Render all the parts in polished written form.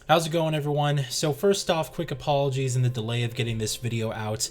How's it going, everyone? So first off, quick apologies in the delay of getting this video out.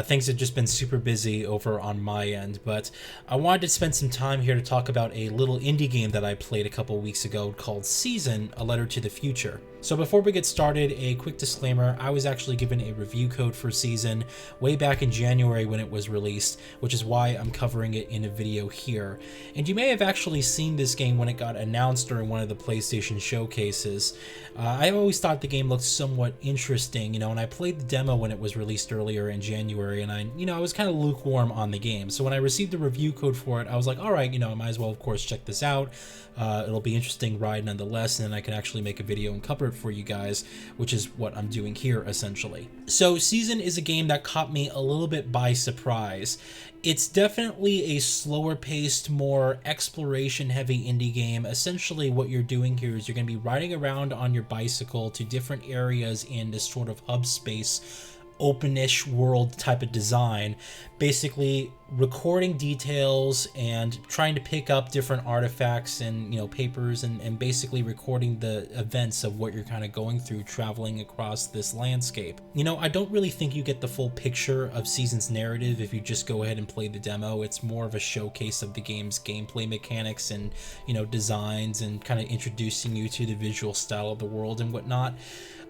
Things have just been super busy over on my end, but I wanted to spend some time here to talk about a little indie game that I played a couple weeks ago called Season, A Letter to the Future. So before we get started, a quick disclaimer, I was actually given a review code for Season way back in January when it was released, which is why I'm covering it in a video here. And you may have actually seen this game when it got announced during one of the PlayStation showcases. I always thought the game looked somewhat interesting, and I played the demo when it was released earlier in January, and I was kind of lukewarm on the game. So when I received the review code for it, I was like, all right, I might as well, of course, check this out. It'll be an interesting ride nonetheless, and then I can actually make a video and cover it for you guys, which is what I'm doing here, essentially. So Season is a game that caught me a little bit by surprise. It's definitely a slower paced, more exploration heavy indie game. Essentially what you're doing here is you're going to be riding around on your bicycle to different areas in this sort of hub space, openish world type of design, basically recording details and trying to pick up different artifacts and papers and basically recording the events of what you're kind of going through traveling across this landscape. I don't really think you get the full picture of Season's narrative if you just go ahead and play the demo. It's more of a showcase of the game's gameplay mechanics and designs and kind of introducing you to the visual style of the world and whatnot.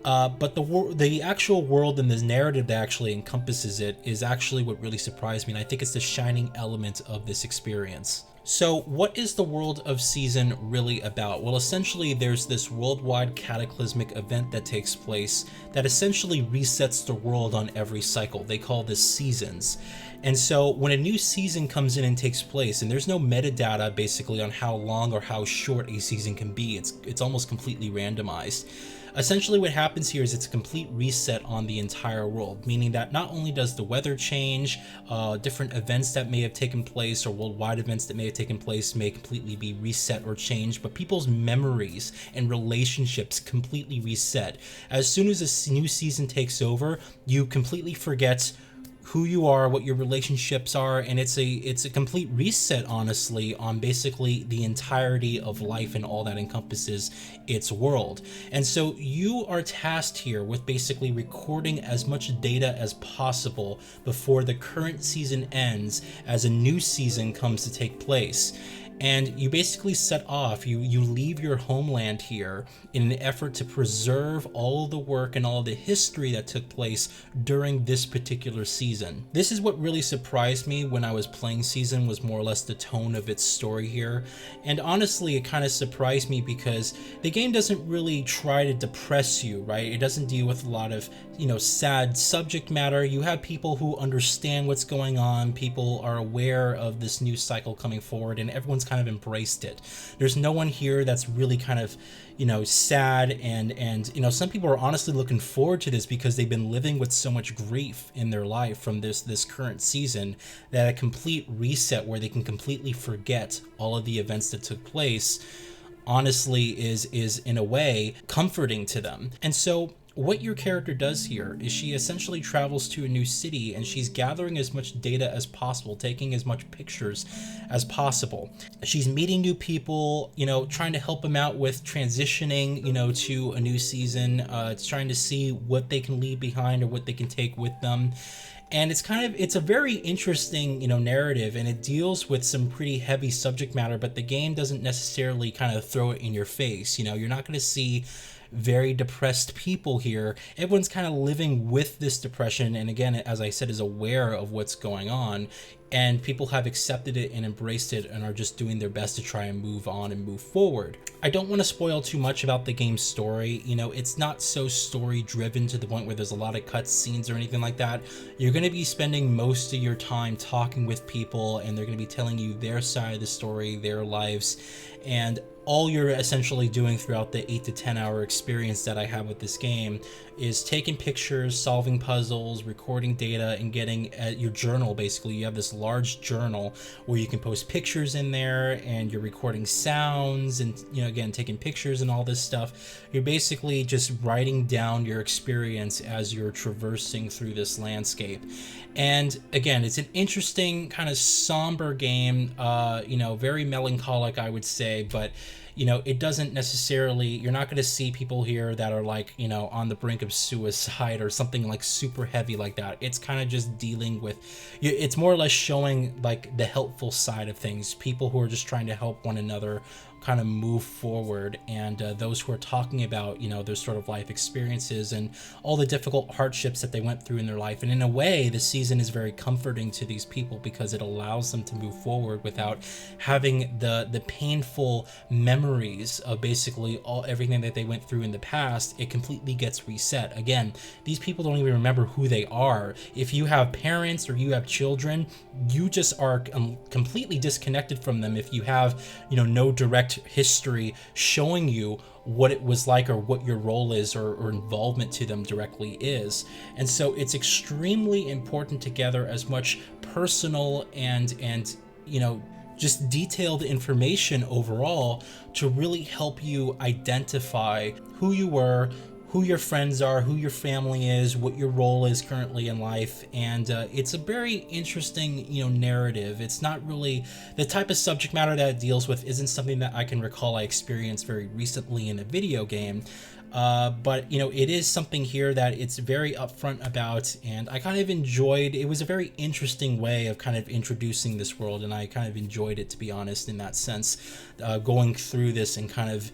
But the actual world and the narrative that actually encompasses it is actually what really surprised me, and I think it's the shining element of this experience. So what is the world of Season really about? Well, essentially there's this worldwide cataclysmic event that takes place that essentially resets the world on every cycle. They call this seasons. And so when a new season comes in and takes place, and there's no metadata basically on how long or how short a season can be, it's almost completely randomized. Essentially what happens here is it's a complete reset on the entire world, meaning that not only does the weather change, different events that may have taken place or worldwide events that may have taken place may completely be reset or changed, but people's memories and relationships completely reset. As soon as a new season takes over, you completely forget who you are, what your relationships are, and it's a complete reset, honestly, on basically the entirety of life and all that encompasses its world. And so you are tasked here with basically recording as much data as possible before the current season ends as a new season comes to take place. And you basically set off, you leave your homeland here in an effort to preserve all of the work and all of the history that took place during this particular season. This is what really surprised me when I was playing Season, was more or less the tone of its story here. And honestly, it kind of surprised me because the game doesn't really try to depress you, right? It doesn't deal with a lot of, sad subject matter. You have people who understand what's going on, people are aware of this new cycle coming forward, and everyone's kind of embraced it. There's no one here that's really kind of sad, and some people are honestly looking forward to this because they've been living with so much grief in their life from this current season, that a complete reset where they can completely forget all of the events that took place honestly is in a way comforting to them. And so what your character does here is she essentially travels to a new city, and she's gathering as much data as possible, taking as much pictures as possible. She's meeting new people, trying to help them out with transitioning, to a new season, trying to see what they can leave behind or what they can take with them. And it's a very interesting, narrative, and it deals with some pretty heavy subject matter, but the game doesn't necessarily kind of throw it in your face. You're not going to see very depressed people here. Everyone's kind of living with this depression, and again, as I said, is aware of what's going on, and people have accepted it and embraced it and are just doing their best to try and move on and move forward. I don't want to spoil too much about the game's story. It's not so story driven to the point where there's a lot of cut scenes or anything like that. You're going to be spending most of your time talking with people, and they're going to be telling you their side of the story, their lives, and all you're essentially doing throughout the 8 to 10 hour experience that I have with this game is taking pictures, solving puzzles, recording data, and getting your journal. Basically, you have this large journal where you can post pictures in there, and you're recording sounds and, again, taking pictures and all this stuff. You're basically just writing down your experience as you're traversing through this landscape. And again, it's an interesting kind of somber game, very melancholic, I would say, but you know, it doesn't necessarily, you're not going to see people here that are like, you know, on the brink of suicide or something like super heavy like that. It's kind of just dealing with, it's more or less showing like the helpful side of things, people who are just trying to help one another kind of move forward, and those who are talking about, you know, their sort of life experiences and all the difficult hardships that they went through in their life. And in a way, the season is very comforting to these people because it allows them to move forward without having the painful memories of basically everything that they went through in the past. It completely gets reset. Again, these people don't even remember who they are. If you have parents or you have children, you just are completely disconnected from them if you have, you know, no direct history showing you what it was like or what your role is or involvement to them directly is. And so it's extremely important to gather as much personal and you know, just detailed information overall to really help you identify who you were, who your friends are, who your family is, what your role is currently in life. And it's a very interesting, you know, narrative. It's not really the type of subject matter that it deals with, isn't something that I can recall I experienced very recently in a video game. But you know, it is something here that it's very upfront about, and I kind of enjoyed. It was a very interesting way of kind of introducing this world, and I kind of enjoyed it, to be honest, in that sense, going through this and kind of,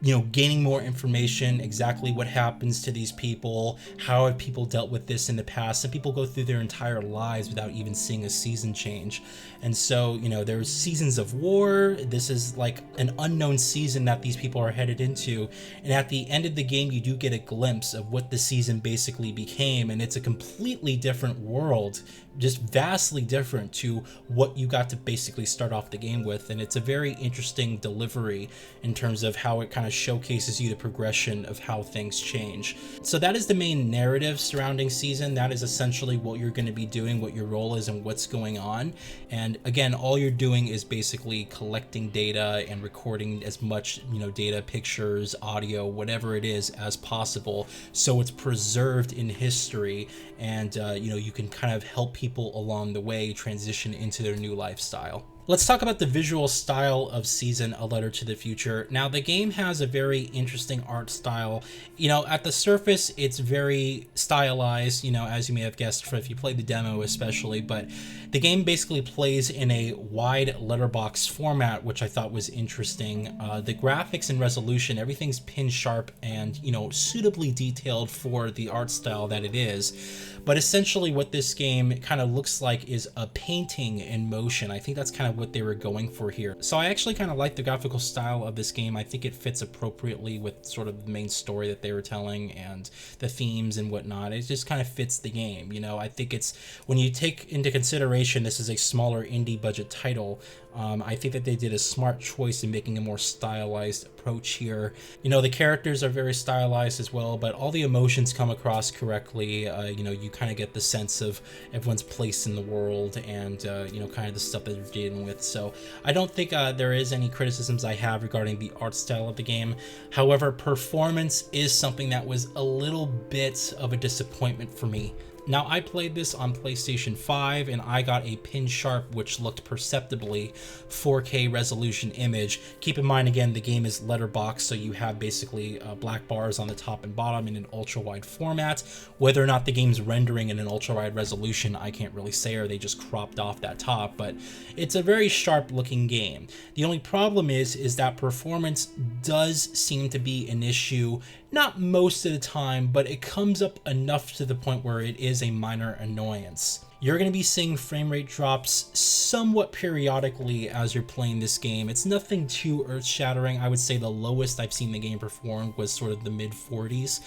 you know, gaining more information, exactly what happens to these people, how have people dealt with this in the past. Some people go through their entire lives without even seeing a season change. And so, you know, there's seasons of war. This is like an unknown season that these people are headed into. And at the end of the game, you do get a glimpse of what the season basically became. And it's a completely different world, just vastly different to what you got to basically start off the game with. And it's a very interesting delivery in terms of how it kind of showcases you the progression of how things change. So that is the main narrative surrounding season. That is essentially what you're going to be doing, what your role is and what's going on. And again, all you're doing is basically collecting data and recording as much, you know, data, pictures, audio, whatever it is as possible, so it's preserved in history, and you know, you can kind of help people along the way transition into their new lifestyle. Let's talk about the visual style of Season: A Letter to the Future. Now, the game has a very interesting art style. You know, at the surface, it's very stylized, you know, as you may have guessed if you played the demo especially, but the game basically plays in a wide letterbox format, which I thought was interesting. The graphics and resolution, everything's pin sharp and, you know, suitably detailed for the art style that it is. But essentially what this game kind of looks like is a painting in motion. I think that's kind of what they were going for here. So I actually kind of like the graphical style of this game. I think it fits appropriately with sort of the main story that they were telling and the themes and whatnot. It just kind of fits the game. You know, I think it's, when you take into consideration this is a smaller indie budget title, I think that they did a smart choice in making a more stylized approach here. You know, the characters are very stylized as well, but all the emotions come across correctly. You know, you kind of get the sense of everyone's place in the world and, you know, kind of the stuff that they're dealing with. So I don't think there is any criticisms I have regarding the art style of the game. However, performance is something that was a little bit of a disappointment for me. Now, I played this on PlayStation 5 and I got a pin sharp, which looked perceptibly 4K resolution image. Keep in mind, again, the game is letterbox, so you have basically black bars on the top and bottom in an ultra wide format. Whether or not the game's rendering in an ultra wide resolution, I can't really say, or they just cropped off that top, but it's a very sharp looking game. The only problem is that performance does seem to be an issue. Not most of the time, but it comes up enough to the point where it is a minor annoyance. You're going to be seeing frame rate drops somewhat periodically as you're playing this game. It's nothing too earth-shattering. I would say the lowest I've seen the game perform was sort of the mid-40s.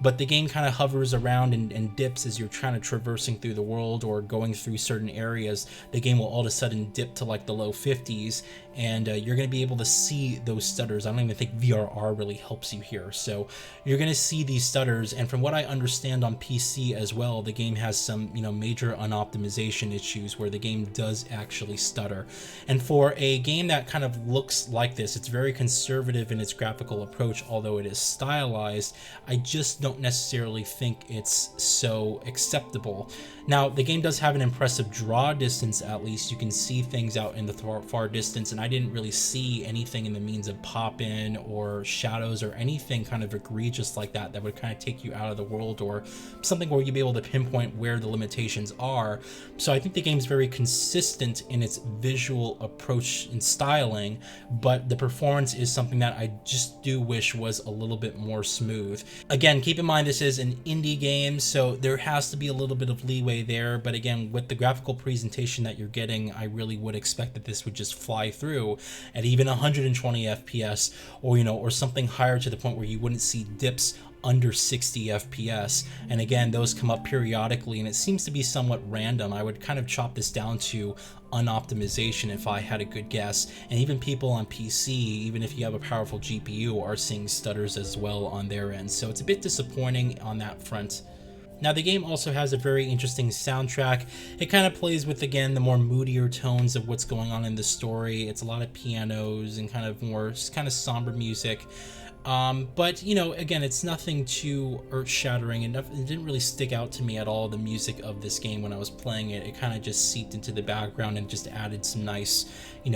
But the game kind of hovers around and dips as you're trying to traversing through the world or going through certain areas. The game will all of a sudden dip to like the low 50s, and you're going to be able to see those stutters. I don't even think VRR really helps you here. So you're going to see these stutters, and from what I understand on PC as well, the game has some, you know, major optimization issues where the game does actually stutter. And for a game that kind of looks like this, it's very conservative in its graphical approach, although it is stylized, I just don't necessarily think it's so acceptable. Now, the game does have an impressive draw distance, at least. You can see things out in the far distance, and I didn't really see anything in the means of pop-in or shadows or anything kind of egregious like that that would kind of take you out of the world, or something where you'd be able to pinpoint where the limitations are. So I think the game's very consistent in its visual approach and styling, but the performance is something that I just do wish was a little bit more smooth. Again, keep in mind this is an indie game, so there has to be a little bit of leeway there, but again, with the graphical presentation that you're getting, I really would expect that this would just fly through at even 120 FPS, or or something higher, to the point where you wouldn't see dips under 60 FPS. And again, those come up periodically, and it seems to be somewhat random. I would kind of chop this down to unoptimization if I had a good guess. And even people on PC, even if you have a powerful GPU, are seeing stutters as well on their end. So it's a bit disappointing on that front. Now, the game also has a very interesting soundtrack. It kind of plays with, again, the more moodier tones of what's going on in the story. It's a lot of pianos and kind of more kind of somber music. But, again, it's nothing too earth-shattering, and it didn't really stick out to me at all, the music of this game when I was playing it. It kind of just seeped into the background and just added some nice,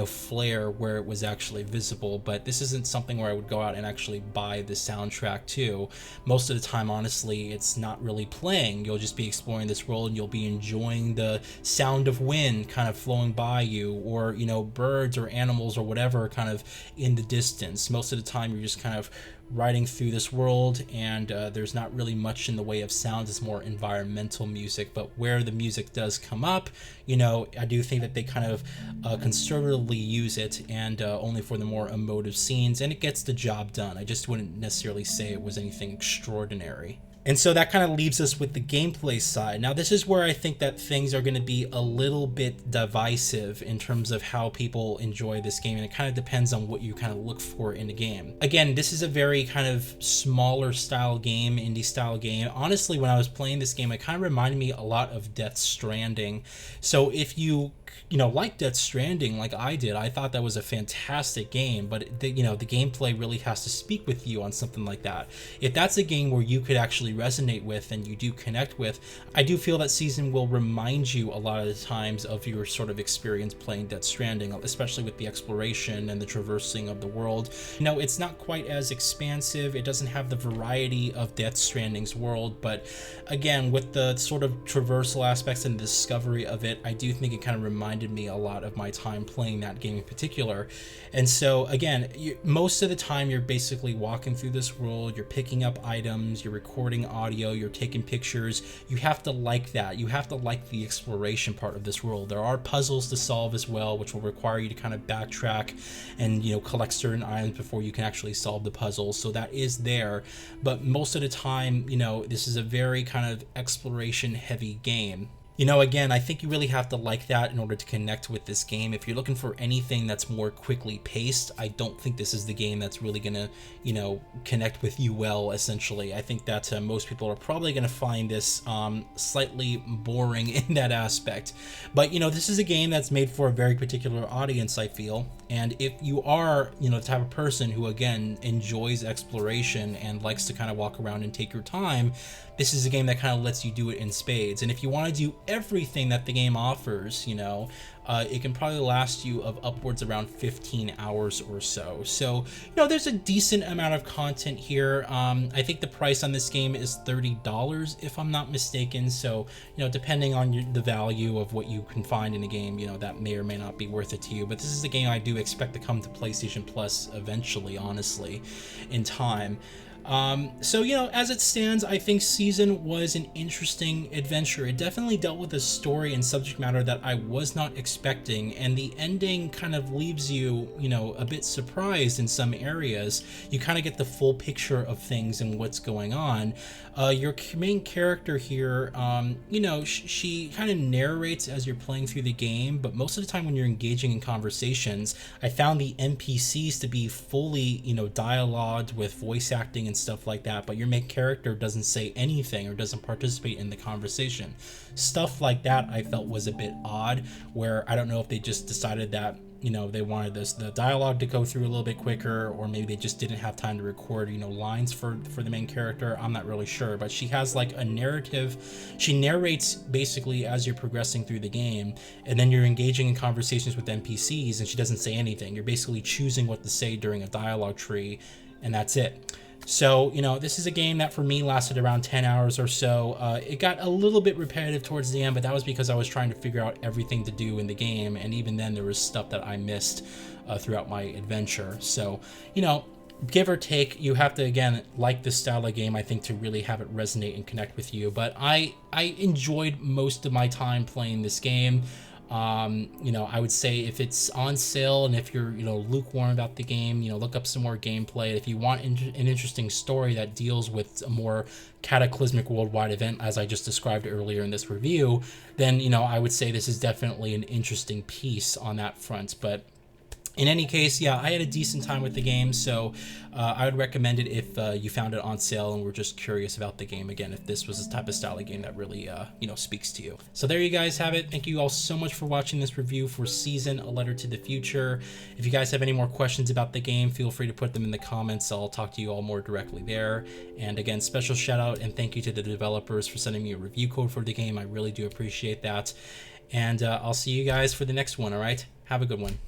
flair where it was actually visible. But this isn't something where I would go out and actually buy the soundtrack to. Most of the time, honestly, it's not really playing. You'll just be exploring this world, and you'll be enjoying the sound of wind kind of flowing by you, or, birds or animals or whatever kind of in the distance. Most of the time, you're just kind of riding through this world, and there's not really much in the way of sounds. It's more environmental music. But where the music does come up, I do think that they kind of conservatively use it, and only for the more emotive scenes, and it gets the job done. I just wouldn't necessarily say it was anything extraordinary. And so that kind of leaves us with the gameplay side. Now, this is where I think that things are going to be a little bit divisive in terms of how people enjoy this game, and it kind of depends on what you kind of look for in a game. Again, this is a very kind of smaller style game, indie style game. Honestly, when I was playing this game, it kind of reminded me a lot of Death Stranding. So if you like Death Stranding like I did, I thought that was a fantastic game, but the gameplay really has to speak with you on something like that. If that's a game where you could actually resonate with and you do connect with, I do feel that Season will remind you a lot of the times of your sort of experience playing Death Stranding, especially with the exploration and the traversing of the world. It's not quite as expansive. It doesn't have the variety of Death Stranding's world, but again, with the sort of traversal aspects and the discovery of it, I do think it kind of reminded me a lot of my time playing that game in particular. And so again, most of the time you're basically walking through this world, you're picking up items, you're recording audio, you're taking pictures. You have to like that. You have to like the exploration part of this world. There are puzzles to solve as well, which will require you to kind of backtrack and collect certain items before you can actually solve the puzzle. So that is there, but most of the time, this is a very kind of exploration heavy game. Again, I think you really have to like that in order to connect with this game. If you're looking for anything that's more quickly paced, I don't think this is the game that's really gonna, connect with you well, essentially. I think that most people are probably gonna find this slightly boring in that aspect. But, this is a game that's made for a very particular audience, I feel. And if you are, the type of person who, again, enjoys exploration and likes to kind of walk around and take your time, this is a game that kind of lets you do it in spades. And if you want to do everything that the game offers, it can probably last you of upwards around 15 hours or so. So, there's a decent amount of content here. I think the price on this game is $30, if I'm not mistaken. So, depending on the value of what you can find in a game, that may or may not be worth it to you. But this is a game I do expect to come to PlayStation Plus eventually, honestly, in time. So, as it stands, I think Season was an interesting adventure. It definitely dealt with a story and subject matter that I was not expecting, and the ending kind of leaves you, a bit surprised in some areas. You kind of get the full picture of things and what's going on. Your main character here, she kind of narrates as you're playing through the game, but most of the time when you're engaging in conversations, I found the NPCs to be fully, dialogued with voice acting and and stuff like that, but your main character doesn't say anything or doesn't participate in the conversation. Stuff like that I felt was a bit odd, where I don't know if they just decided that, you know, they wanted the dialogue to go through a little bit quicker, or maybe they just didn't have time to record, you know, lines for the main character. I'm not really sure, but she has like a narrative. She narrates basically as you're progressing through the game, and then you're engaging in conversations with NPCs, and she doesn't say anything. You're basically choosing what to say during a dialogue tree, and that's it. So, you know, this is a game that for me lasted around 10 hours or so. It got a little bit repetitive towards the end, but that was because I was trying to figure out everything to do in the game, and even then there was stuff that I missed throughout my adventure. So, you know, give or take, you have to, again, like this style of game, I think, to really have it resonate and connect with you. But I enjoyed most of my time playing this game. You know, I would say if it's on sale and if you're, you know, lukewarm about the game, you know, look up some more gameplay. If you want an interesting story that deals with a more cataclysmic worldwide event, as I just described earlier in this review, then, you know, I would say this is definitely an interesting piece on that front. But in any case, yeah, I had a decent time with the game, so I would recommend it if you found it on sale and were just curious about the game. Again, if this was the type of style of game that really, you know, speaks to you. So there you guys have it. Thank you all so much for watching this review for Season: A Letter to the Future. If you guys have any more questions about the game, feel free to put them in the comments. I'll talk to you all more directly there. And again, special shout out and thank you to the developers for sending me a review code for the game. I really do appreciate that. And I'll see you guys for the next one, all right? Have a good one.